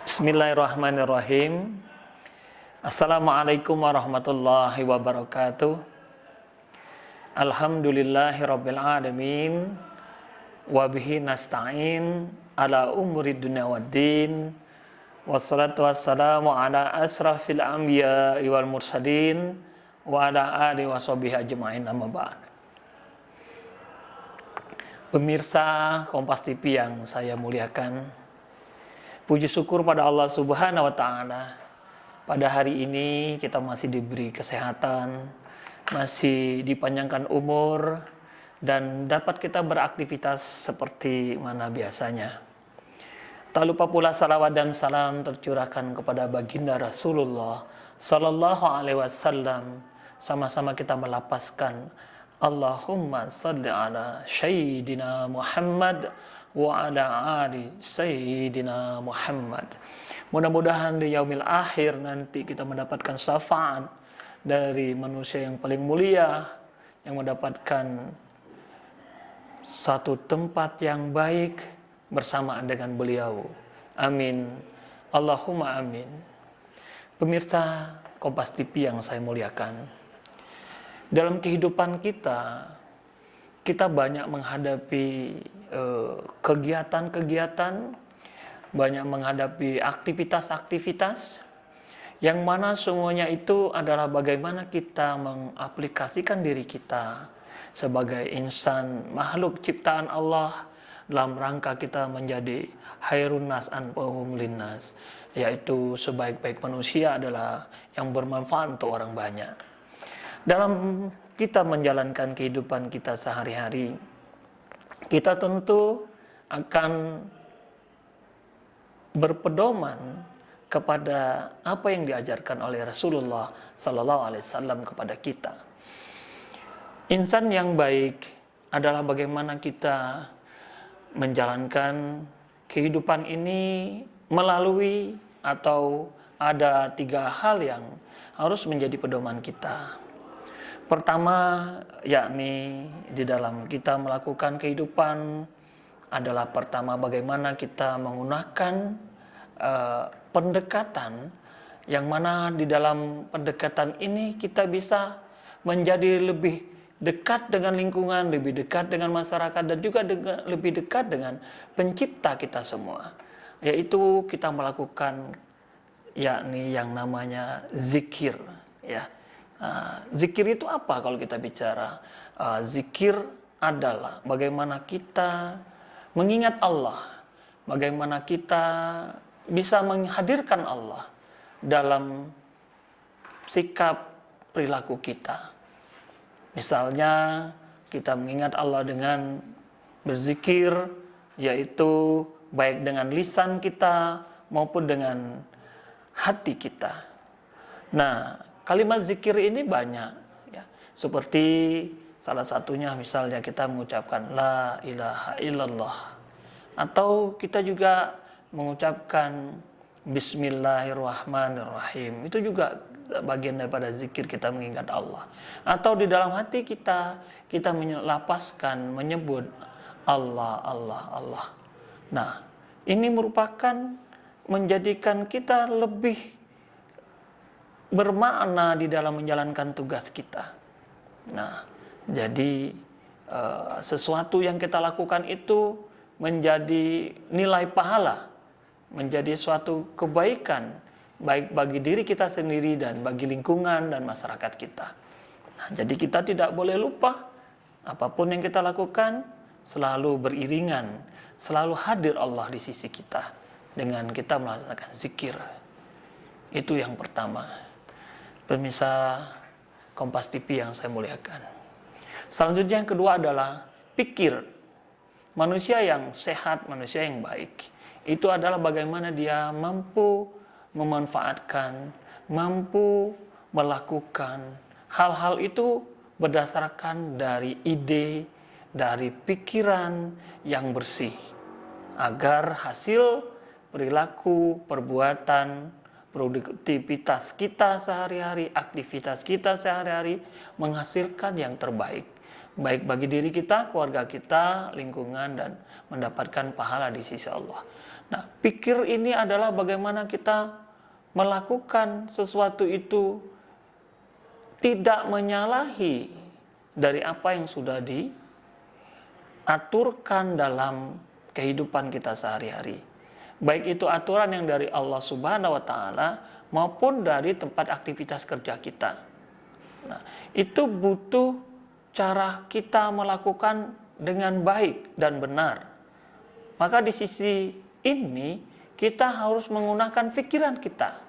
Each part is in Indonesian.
Bismillahirrahmanirrahim. Assalamualaikum warahmatullahi wabarakatuh. Alhamdulillahirabbil alamin. Wa bihi nasta'in ala umuri dunya waddin. Wassalatu wassalamu ala asrafil anbiya'i wal mursalin wa ala alihi washabihi ajma'in, amma ba'd. Pemirsa Kompas TV yang saya muliakan, puji syukur pada Allah Subhanahu wa Ta'ala. Pada hari ini kita masih diberi kesehatan, masih dipanjangkan umur, dan dapat kita beraktivitas seperti mana biasanya. Tak lupa pula salawat dan salam tercurahkan kepada baginda Rasulullah Sallallahu Alaihi Wasallam. Sama-sama kita melapaskan Allahumma salli ala Sayyidina Muhammad wa ala ali Sayyidina Muhammad. Mudah-mudahan di yaumil akhir nanti kita mendapatkan syafaat dari manusia yang paling mulia, yang mendapatkan satu tempat yang baik bersamaan dengan beliau. Amin. Allahumma amin. Pemirsa Kompas TV yang saya muliakan, dalam kehidupan kita banyak menghadapi kegiatan-kegiatan, banyak menghadapi aktivitas-aktivitas yang mana semuanya itu adalah bagaimana kita mengaplikasikan diri kita sebagai insan, makhluk ciptaan Allah, dalam rangka kita menjadi khairun nas anfa'uhum linnas, yaitu sebaik-baik manusia adalah yang bermanfaat untuk orang banyak. Dalam kita menjalankan kehidupan kita sehari-hari, kita tentu akan berpedoman kepada apa yang diajarkan oleh Rasulullah Sallallahu Alaihi Wasallam kepada kita. Insan yang baik adalah bagaimana kita menjalankan kehidupan ini melalui atau ada 3 hal yang harus menjadi pedoman kita. Pertama, yakni di dalam kita melakukan kehidupan adalah pertama bagaimana kita menggunakan pendekatan yang mana di dalam pendekatan ini kita bisa menjadi lebih dekat dengan lingkungan, lebih dekat dengan masyarakat, dan juga lebih dekat dengan pencipta kita semua, yaitu kita melakukan yakni yang namanya zikir, ya. Zikir itu apa kalau kita bicara? Zikir adalah bagaimana kita mengingat Allah, bagaimana kita bisa menghadirkan Allah dalam sikap perilaku kita. Misalnya kita mengingat Allah dengan berzikir, yaitu baik dengan lisan kita maupun dengan hati kita. Nah, kalimat zikir ini banyak, ya. Seperti salah satunya misalnya kita mengucapkan la ilaha illallah, atau kita juga mengucapkan bismillahirrahmanirrahim. Itu juga bagian daripada zikir, kita mengingat Allah. Atau di dalam hati kita melapaskan, menyebut Allah, Allah, Allah. Nah, ini merupakan menjadikan kita lebih bermakna di dalam menjalankan tugas kita. Nah, jadi sesuatu yang kita lakukan itu menjadi nilai pahala, menjadi suatu kebaikan, baik bagi diri kita sendiri dan bagi lingkungan dan masyarakat kita. Nah, jadi kita tidak boleh lupa, apapun yang kita lakukan selalu beriringan, selalu hadir Allah di sisi kita dengan kita melaksanakan zikir. Itu yang pertama. Pemirsa Kompas TV yang saya muliakan. Selanjutnya yang kedua adalah pikir. Manusia yang sehat, manusia yang baik, itu adalah bagaimana dia mampu memanfaatkan, mampu melakukan hal-hal itu berdasarkan dari ide, dari pikiran yang bersih, agar hasil perilaku, perbuatan, produktivitas kita sehari-hari, aktivitas kita sehari-hari menghasilkan yang terbaik, baik bagi diri kita, keluarga kita, lingkungan, dan mendapatkan pahala di sisi Allah. Nah, pikir ini adalah bagaimana kita melakukan sesuatu itu tidak menyalahi dari apa yang sudah diaturkan dalam kehidupan kita sehari-hari. Baik itu aturan yang dari Allah Subhanahu wa taala maupun dari tempat aktivitas kerja kita. Nah, itu butuh cara kita melakukan dengan baik dan benar. Maka di sisi ini kita harus menggunakan pikiran kita.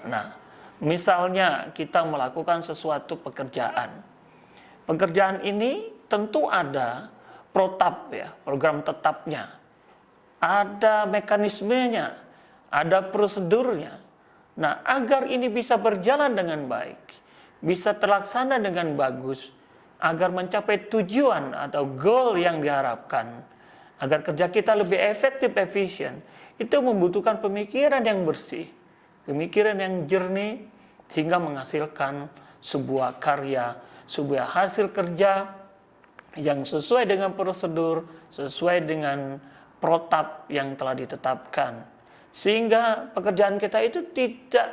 Nah, misalnya kita melakukan sesuatu pekerjaan. Pekerjaan ini tentu ada protap ya, program tetapnya. Ada mekanismenya, ada prosedurnya. Nah, agar ini bisa berjalan dengan baik, bisa terlaksana dengan bagus, agar mencapai tujuan atau goal yang diharapkan, agar kerja kita lebih efektif, efisien, itu membutuhkan pemikiran yang bersih, pemikiran yang jernih, sehingga menghasilkan sebuah karya, sebuah hasil kerja yang sesuai dengan prosedur, sesuai dengan protap yang telah ditetapkan. Sehingga pekerjaan kita itu tidak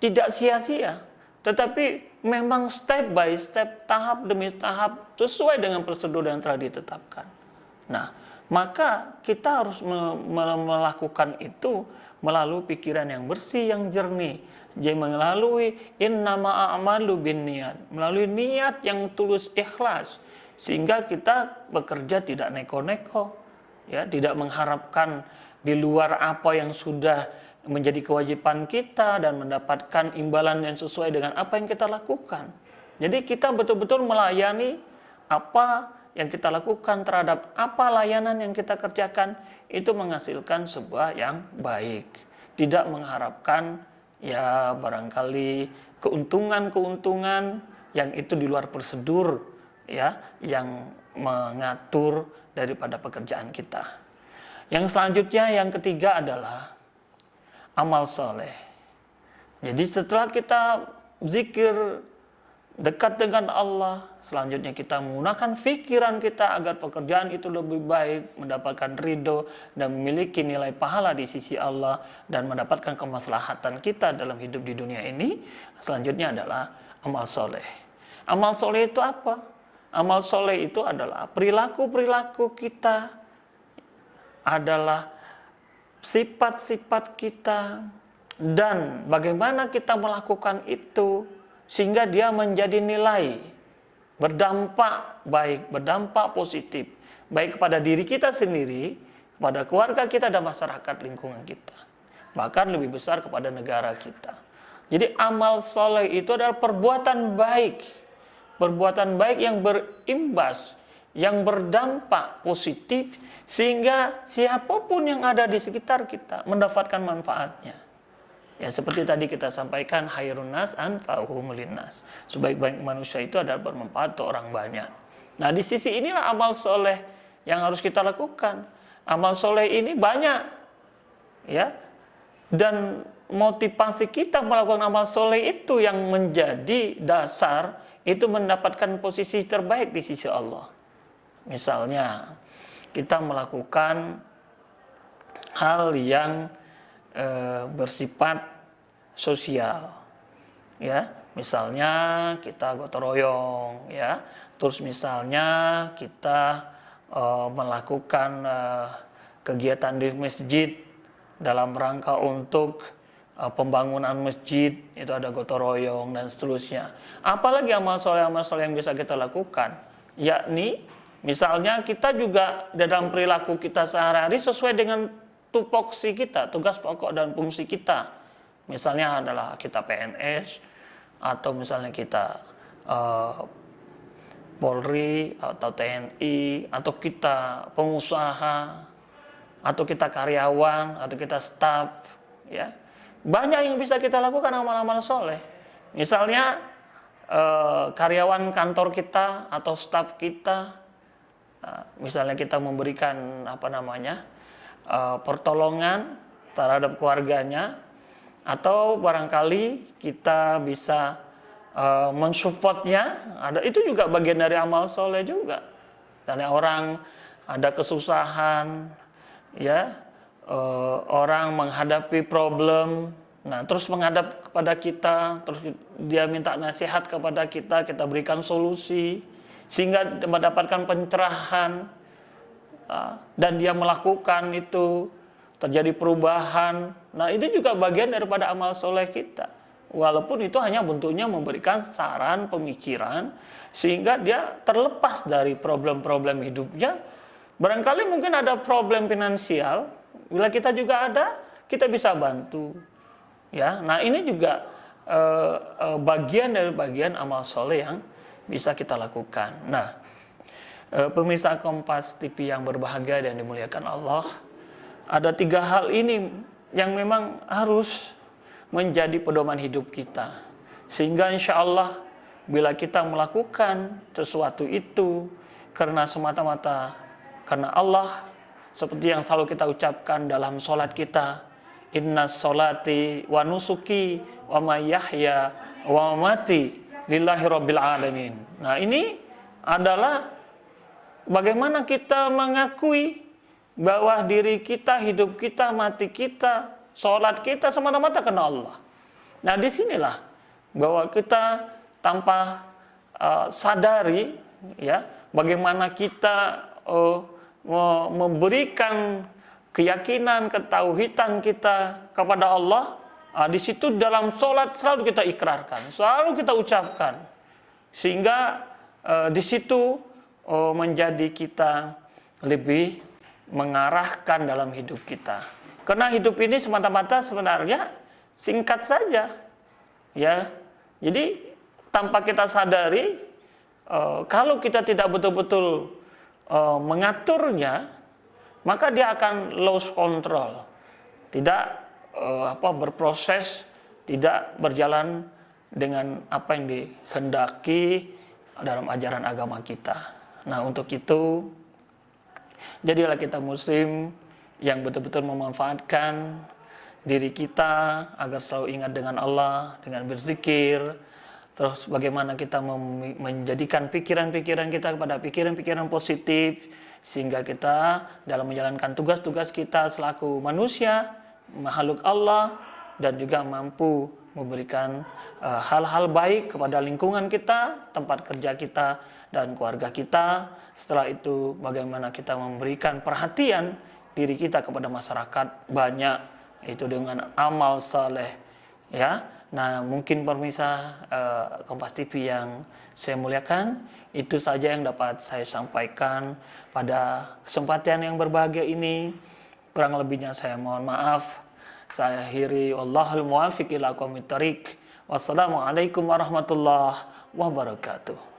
tidak sia-sia, tetapi memang step by step, tahap demi tahap, sesuai dengan prosedur yang telah ditetapkan. Nah, maka kita harus melakukan itu melalui pikiran yang bersih, yang jernih. Jadi melalui innama a'malu binniyat, melalui niat yang tulus ikhlas, sehingga kita bekerja tidak neko-neko, ya, tidak mengharapkan di luar apa yang sudah menjadi kewajiban kita dan mendapatkan imbalan yang sesuai dengan apa yang kita lakukan. Jadi kita betul-betul melayani apa yang kita lakukan terhadap apa layanan yang kita kerjakan, itu menghasilkan sebuah yang baik. Tidak mengharapkan ya barangkali keuntungan-keuntungan yang itu di luar prosedur ya, yang mengatur daripada pekerjaan kita. Yang selanjutnya, yang ketiga adalah amal soleh. Jadi setelah kita zikir, dekat dengan Allah, selanjutnya kita menggunakan pikiran kita agar pekerjaan itu lebih baik, mendapatkan ridho dan memiliki nilai pahala di sisi Allah dan mendapatkan kemaslahatan kita dalam hidup di dunia ini. Selanjutnya adalah amal soleh. Amal soleh itu apa? Amal soleh itu adalah perilaku-perilaku kita, adalah sifat-sifat kita, dan bagaimana kita melakukan itu sehingga dia menjadi nilai, berdampak baik, berdampak positif, baik kepada diri kita sendiri, kepada keluarga kita dan masyarakat lingkungan kita, bahkan lebih besar kepada negara kita. Jadi amal soleh itu adalah perbuatan baik yang berimbas, yang berdampak positif, sehingga siapapun yang ada di sekitar kita mendapatkan manfaatnya. Ya, seperti tadi kita sampaikan, khairun nas anfa'uhum linnas. Sebaik-baik manusia itu adalah bermanfaat untuk orang banyak. Nah, di sisi inilah amal soleh yang harus kita lakukan. Amal soleh ini banyak, ya, dan motivasi kita melakukan amal soleh itu yang menjadi dasar itu mendapatkan posisi terbaik di sisi Allah. Misalnya kita melakukan hal yang bersifat sosial, ya, misalnya kita gotong royong, ya, terus misalnya kita melakukan kegiatan di masjid dalam rangka untuk pembangunan masjid, itu ada gotong royong dan seterusnya. Apalagi amal soleh yang bisa kita lakukan, yakni misalnya kita juga dalam perilaku kita sehari-hari sesuai dengan tupoksi kita, tugas pokok dan fungsi kita. Misalnya adalah kita PNS, atau misalnya kita Polri atau TNI, atau kita pengusaha, atau kita karyawan, atau kita staf, ya. Banyak yang bisa kita lakukan amal-amal soleh. Misalnya karyawan kantor kita atau staf kita, misalnya kita memberikan pertolongan terhadap keluarganya, atau barangkali kita bisa mensupportnya, itu juga bagian dari amal soleh juga. Karena orang ada kesusahan, ya, orang menghadapi problem, nah terus menghadap kepada kita, terus dia minta nasihat kepada kita, kita berikan solusi sehingga mendapatkan pencerahan, dan dia melakukan itu, terjadi perubahan. Nah itu juga bagian daripada amal soleh kita, walaupun itu hanya bentuknya memberikan saran, pemikiran, sehingga dia terlepas dari problem-problem hidupnya. Barangkali mungkin ada problem finansial, bila kita juga ada, kita bisa bantu, ya. Nah ini juga bagian dari bagian amal soleh yang bisa kita lakukan. Nah, pemirsa Kompas TV yang berbahagia dan dimuliakan Allah, ada 3 hal ini yang memang harus menjadi pedoman hidup kita, sehingga insya Allah bila kita melakukan sesuatu itu karena semata-mata karena Allah, seperti yang selalu kita ucapkan dalam sholat kita, inna sholati wa nusuki wa mayyahya wa mamati lillahi rabbil alamin. Nah ini adalah bagaimana kita mengakui bahwa diri kita, hidup kita, mati kita, sholat kita semata-mata karena Allah. Nah disinilah bahwa kita tanpa sadari, ya, bagaimana kita memberikan keyakinan, ketauhidan kita kepada Allah. Di situ dalam sholat selalu kita ikrarkan, selalu kita ucapkan, sehingga di situ menjadi kita lebih mengarahkan dalam hidup kita. Karena hidup ini semata-mata sebenarnya singkat saja, ya. Jadi tanpa kita sadari, kalau kita tidak betul-betul mengaturnya, maka dia akan lose control, tidak berproses, tidak berjalan dengan apa yang dikehendaki dalam ajaran agama kita. Nah untuk itu, jadilah kita muslim yang betul-betul memanfaatkan diri kita agar selalu ingat dengan Allah, dengan berzikir. Terus bagaimana kita menjadikan pikiran-pikiran kita kepada pikiran-pikiran positif, sehingga kita dalam menjalankan tugas-tugas kita selaku manusia, makhluk Allah, dan juga mampu memberikan hal-hal baik kepada lingkungan kita, tempat kerja kita, dan keluarga kita. Setelah itu bagaimana kita memberikan perhatian diri kita kepada masyarakat banyak, itu dengan amal saleh, ya. Nah mungkin pemirsa Kompas TV yang saya muliakan, itu saja yang dapat saya sampaikan pada kesempatan yang berbahagia ini. Kurang lebihnya saya mohon maaf. Saya akhiri, wallahul muwaffiq ila aqwamit thoriq. Wassalamualaikum warahmatullahi wabarakatuh.